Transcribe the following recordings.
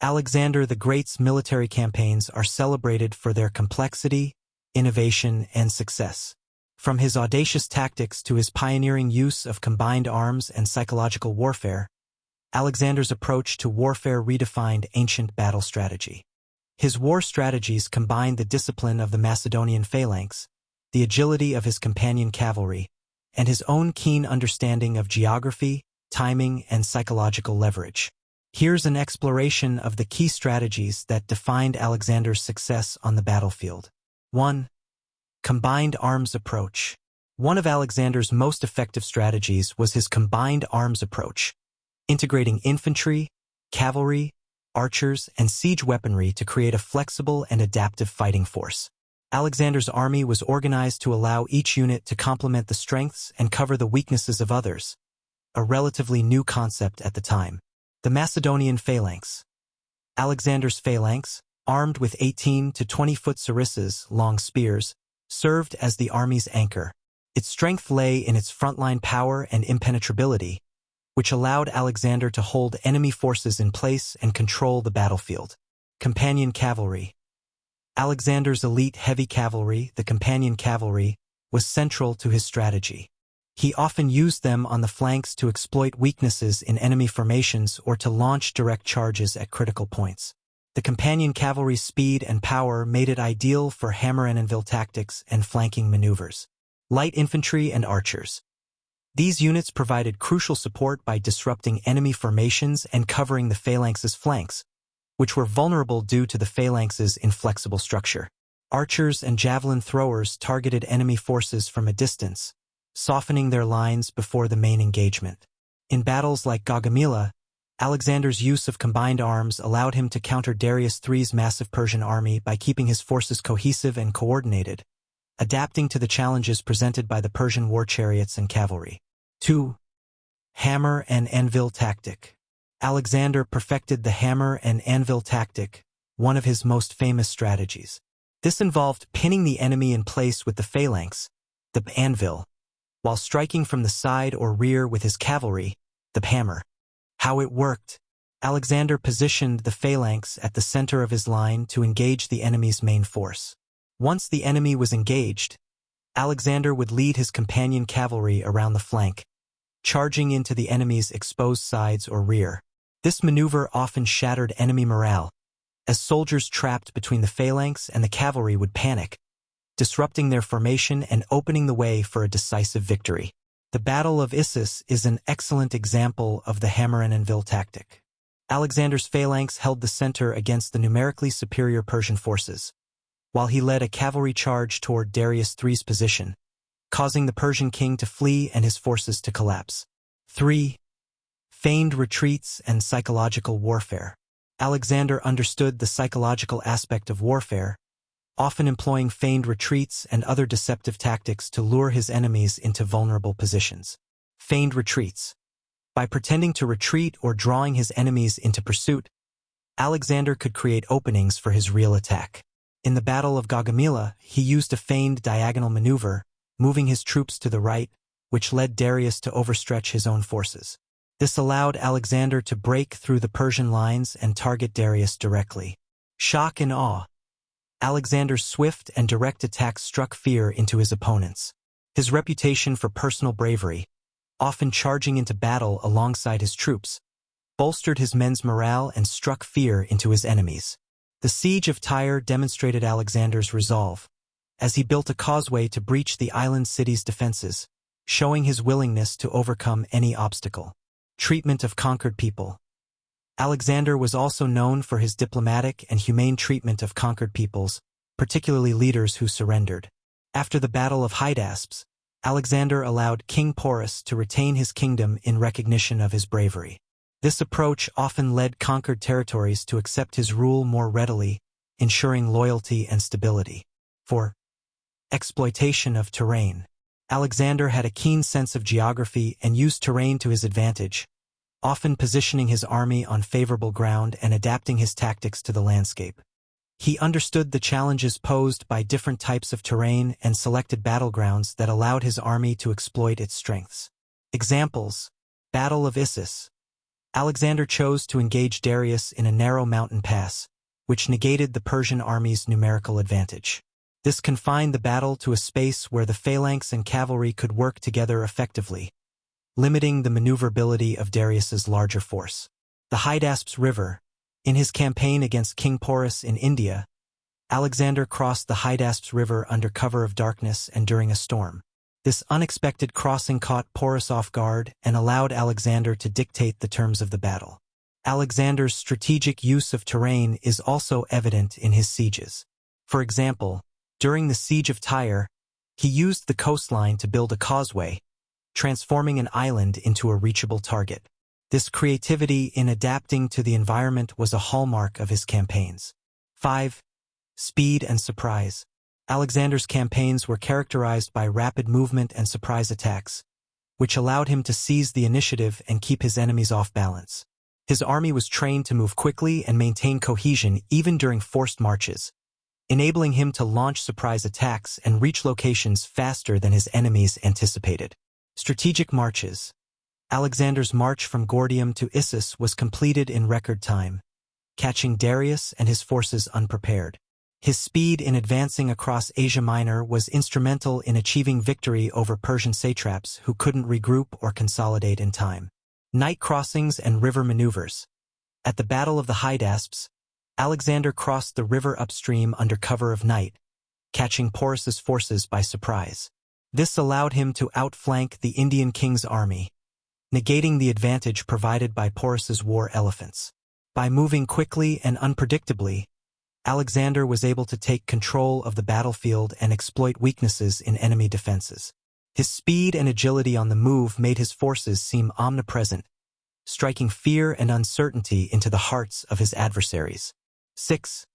Alexander the Great's military campaigns are celebrated for their complexity, innovation, and success. From his audacious tactics to his pioneering use of combined arms and psychological warfare, Alexander's approach to warfare redefined ancient battle strategy. His war strategies combined the discipline of the Macedonian phalanx, the agility of his companion cavalry, and his own keen understanding of geography, timing, and psychological leverage. Here's an exploration of the key strategies that defined Alexander's success on the battlefield. 1. Combined arms approach. One of Alexander's most effective strategies was his combined arms approach, integrating infantry, cavalry, archers, and siege weaponry to create a flexible and adaptive fighting force. Alexander's army was organized to allow each unit to complement the strengths and cover the weaknesses of others, a relatively new concept at the time. The Macedonian phalanx. Alexander's phalanx, armed with 18 to 20-foot sarissas, long spears, served as the army's anchor. Its strength lay in its frontline power and impenetrability, which allowed Alexander to hold enemy forces in place and control the battlefield. Companion cavalry. Alexander's elite heavy cavalry, the companion cavalry, was central to his strategy. He often used them on the flanks to exploit weaknesses in enemy formations or to launch direct charges at critical points. The companion cavalry's speed and power made it ideal for hammer and anvil tactics and flanking maneuvers. Light infantry and archers. These units provided crucial support by disrupting enemy formations and covering the phalanx's flanks, which were vulnerable due to the phalanx's inflexible structure. Archers and javelin throwers targeted enemy forces from a distance, softening their lines before the main engagement. In battles like Gaugamela, Alexander's use of combined arms allowed him to counter Darius III's massive Persian army by keeping his forces cohesive and coordinated, adapting to the challenges presented by the Persian war chariots and cavalry. 2. Hammer and anvil tactic. Alexander perfected the hammer and anvil tactic, one of his most famous strategies. This involved pinning the enemy in place with the phalanx, the anvil, while striking from the side or rear with his cavalry, the hammer. How it worked. Alexander positioned the phalanx at the center of his line to engage the enemy's main force. Once the enemy was engaged, Alexander would lead his companion cavalry around the flank, charging into the enemy's exposed sides or rear. This maneuver often shattered enemy morale, as soldiers trapped between the phalanx and the cavalry would panic, disrupting their formation and opening the way for a decisive victory. The Battle of Issus is an excellent example of the hammer and anvil tactic. Alexander's phalanx held the center against the numerically superior Persian forces, while he led a cavalry charge toward Darius III's position, causing the Persian king to flee and his forces to collapse. 3. Feigned retreats and psychological warfare. Alexander understood the psychological aspect of warfare, often employing feigned retreats and other deceptive tactics to lure his enemies into vulnerable positions. Feigned retreats. By pretending to retreat or drawing his enemies into pursuit, Alexander could create openings for his real attack. In the Battle of Gaugamela, he used a feigned diagonal maneuver, moving his troops to the right, which led Darius to overstretch his own forces. This allowed Alexander to break through the Persian lines and target Darius directly. Shock and awe. Alexander's swift and direct attacks struck fear into his opponents. His reputation for personal bravery, often charging into battle alongside his troops, bolstered his men's morale and struck fear into his enemies. The siege of Tyre demonstrated Alexander's resolve, as he built a causeway to breach the island city's defenses, showing his willingness to overcome any obstacle. Treatment of conquered people. Alexander was also known for his diplomatic and humane treatment of conquered peoples, particularly leaders who surrendered. After the Battle of Hydaspes, Alexander allowed King Porus to retain his kingdom in recognition of his bravery. This approach often led conquered territories to accept his rule more readily, ensuring loyalty and stability. 4. Exploitation of terrain. Alexander had a keen sense of geography and used terrain to his advantage, often positioning his army on favorable ground and adapting his tactics to the landscape. He understood the challenges posed by different types of terrain and selected battlegrounds that allowed his army to exploit its strengths. Examples: Battle of Issus. Alexander chose to engage Darius in a narrow mountain pass, which negated the Persian army's numerical advantage. This confined the battle to a space where the phalanx and cavalry could work together effectively, limiting the maneuverability of Darius's larger force. The Hydaspes River. In his campaign against King Porus in India, Alexander crossed the Hydaspes River under cover of darkness and during a storm. This unexpected crossing caught Porus off guard and allowed Alexander to dictate the terms of the battle. Alexander's strategic use of terrain is also evident in his sieges. For example, during the siege of Tyre, he used the coastline to build a causeway, transforming an island into a reachable target. This creativity in adapting to the environment was a hallmark of his campaigns. 5. Speed and surprise. Alexander's campaigns were characterized by rapid movement and surprise attacks, which allowed him to seize the initiative and keep his enemies off balance. His army was trained to move quickly and maintain cohesion even during forced marches, enabling him to launch surprise attacks and reach locations faster than his enemies anticipated. Strategic marches. Alexander's march from Gordium to Issus was completed in record time, catching Darius and his forces unprepared. His speed in advancing across Asia Minor was instrumental in achieving victory over Persian satraps who couldn't regroup or consolidate in time. Night crossings and river maneuvers. At the Battle of the Hydaspes, Alexander crossed the river upstream under cover of night, catching Porus's forces by surprise. This allowed him to outflank the Indian king's army, negating the advantage provided by Porus's war elephants. By moving quickly and unpredictably, Alexander was able to take control of the battlefield and exploit weaknesses in enemy defenses. His speed and agility on the move made his forces seem omnipresent, striking fear and uncertainty into the hearts of his adversaries. 6.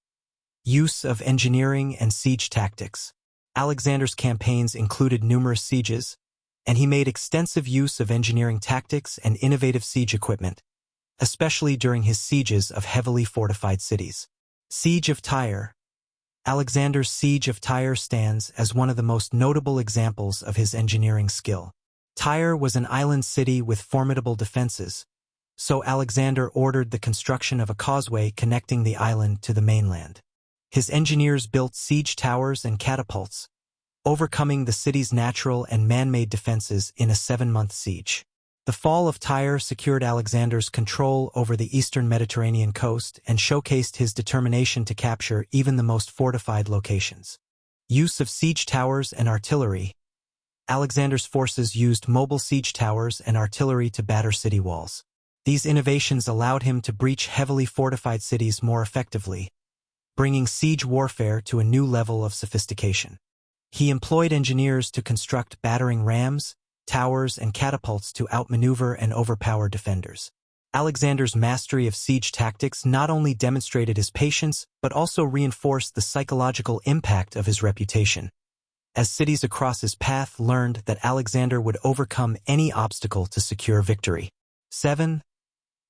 Use of engineering and siege tactics. Alexander's campaigns included numerous sieges, and he made extensive use of engineering tactics and innovative siege equipment, especially during his sieges of heavily fortified cities. Siege of Tyre. Alexander's siege of Tyre stands as one of the most notable examples of his engineering skill. Tyre was an island city with formidable defenses, so Alexander ordered the construction of a causeway connecting the island to the mainland. His engineers built siege towers and catapults, overcoming the city's natural and man-made defenses in a 7-month siege. The fall of Tyre secured Alexander's control over the eastern Mediterranean coast and showcased his determination to capture even the most fortified locations. Use of siege towers and artillery. Alexander's forces used mobile siege towers and artillery to batter city walls. These innovations allowed him to breach heavily fortified cities more effectively, bringing siege warfare to a new level of sophistication. He employed engineers to construct battering rams, towers, and catapults to outmaneuver and overpower defenders. Alexander's mastery of siege tactics not only demonstrated his patience, but also reinforced the psychological impact of his reputation, as cities across his path learned that Alexander would overcome any obstacle to secure victory. 7.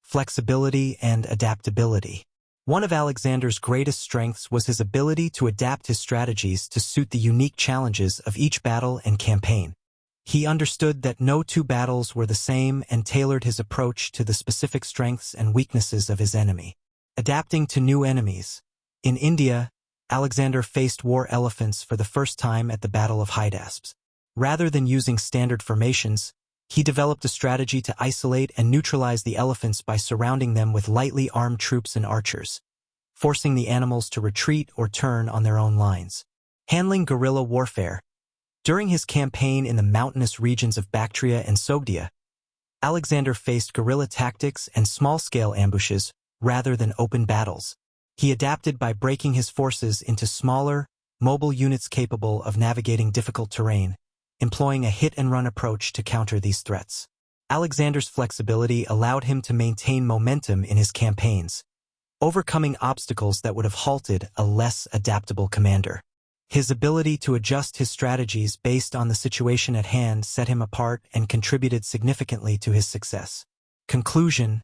Flexibility and adaptability. One of Alexander's greatest strengths was his ability to adapt his strategies to suit the unique challenges of each battle and campaign. He understood that no two battles were the same and tailored his approach to the specific strengths and weaknesses of his enemy. Adapting to new enemies. In India, Alexander faced war elephants for the first time at the Battle of Hydaspes. Rather than using standard formations, he developed a strategy to isolate and neutralize the elephants by surrounding them with lightly armed troops and archers, forcing the animals to retreat or turn on their own lines. Handling guerrilla warfare. During his campaign in the mountainous regions of Bactria and Sogdia, Alexander faced guerrilla tactics and small-scale ambushes rather than open battles. He adapted by breaking his forces into smaller, mobile units capable of navigating difficult terrain, employing a hit-and-run approach to counter these threats. Alexander's flexibility allowed him to maintain momentum in his campaigns, overcoming obstacles that would have halted a less adaptable commander. His ability to adjust his strategies based on the situation at hand set him apart and contributed significantly to his success. Conclusion: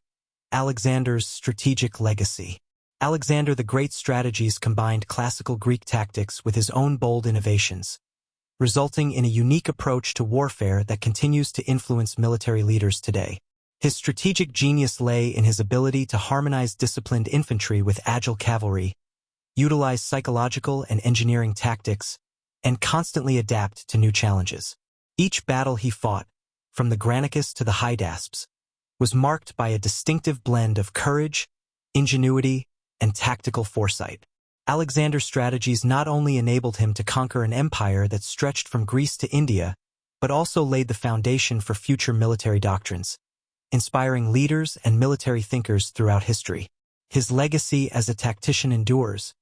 Alexander's strategic legacy. Alexander the Great's strategies combined classical Greek tactics with his own bold innovations, resulting in a unique approach to warfare that continues to influence military leaders today. His strategic genius lay in his ability to harmonize disciplined infantry with agile cavalry, utilize psychological and engineering tactics, and constantly adapt to new challenges. Each battle he fought, from the Granicus to the Hydaspes, was marked by a distinctive blend of courage, ingenuity, and tactical foresight. Alexander's strategies not only enabled him to conquer an empire that stretched from Greece to India, but also laid the foundation for future military doctrines, inspiring leaders and military thinkers throughout history. His legacy as a tactician endures,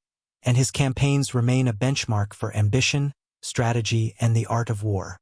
and his campaigns remain a benchmark for ambition, strategy, and the art of war.